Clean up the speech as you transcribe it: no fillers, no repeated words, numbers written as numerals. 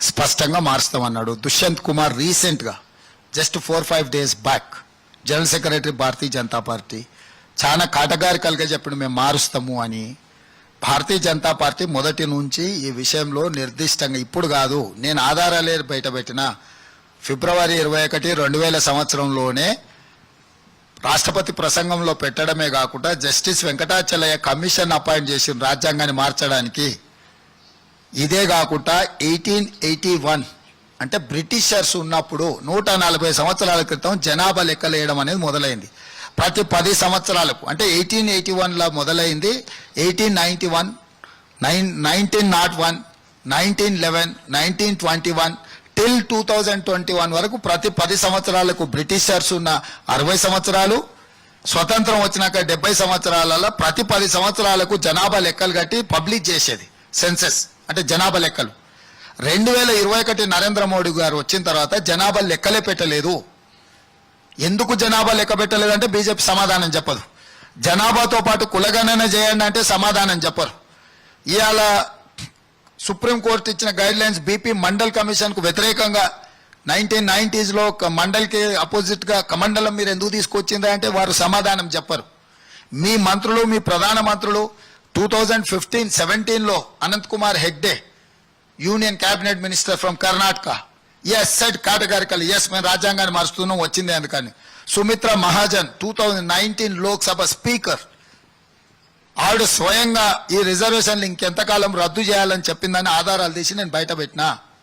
స్పష్టంగా మారుస్తామన్నాడు. దుష్యంత్ కుమార్ రీసెంట్గా just 4-5 days back general secretary Bharatiya Janata Party చాలా కాటగారికలుగా చెప్పిన మేము మారుస్తాము అని. భారతీయ జనతా పార్టీ మొదటి నుంచి ఈ విషయంలో నిర్దిష్టంగా, ఇప్పుడు కాదు, నేను ఆధారాలే బయటపెట్టిన ఫిబ్రవరి 21, 2000 సంవత్సరంలోనే రాష్ట్రపతి ప్రసంగంలో పెట్టడమే కాకుండా జస్టిస్ వెంకటాచలయ్య కమిషన్ అపాయింట్ చేసిన రాజ్యాంగాన్ని మార్చడానికి. ఇదే కాకుండా 1881 అంటే బ్రిటిషర్స్ ఉన్నప్పుడు 140 సంవత్సరాల క్రితం జనాభా లెక్కలు వేయడం అనేది మొదలైంది. ప్రతి 10 సంవత్సరాలకు, అంటే 1881లో మొదలైంది, 1891, 1901, 1911, 1921 టిల్ 2021 వరకు ప్రతి 10 సంవత్సరాలకు బ్రిటిషర్స్ ఉన్న 60 సంవత్సరాలు, స్వతంత్రం వచ్చినాక 70 సంవత్సరాలలో ప్రతి 10 సంవత్సరాలకు జనాభా లెక్కలు కట్టి పబ్లిష్ చేసేది సెన్సెస్, అంటే జనాభా లెక్కలు. 2021 నరేంద్ర మోడీ గారు వచ్చిన తర్వాత జనాభా లెక్కలే పెట్టలేదు. ఎందుకు జనాభా లెక్క పెట్టలేదంటే బీజేపీ సమాధానం చెప్పదు. జనాభాతో పాటు కులగణన చేయండి అంటే సమాధానం చెప్పరు. ఇవాళ సుప్రీంకోర్టు ఇచ్చిన గైడ్ లైన్స్ బీపీ మండల్ కమిషన్కు వ్యతిరేకంగా 1990sలో మండల్కి అపోజిట్గా కమండలం మీరు ఎందుకు తీసుకొచ్చిందా అంటే వారు సమాధానం చెప్పరు. మీ మంత్రులు, మీ ప్రధాన మంత్రులు 2015-17లో Anant Kumar Hegde, union cabinet minister from Karnataka, as said categorical, yes మేము రాజ్యాంగాన్ని మారుస్తున్నాం, వచ్చింది అందుకని. సుమిత్రా మహాజన్ 2019 లోక్సభ స్పీకర్, ఆవిడ స్వయంగా ఈ రిజర్వేషన్లు ఇంకెంతకాలం రద్దు చేయాలని చెప్పిందని ఆధారాలు తీసి నేను బయట పెట్టినా.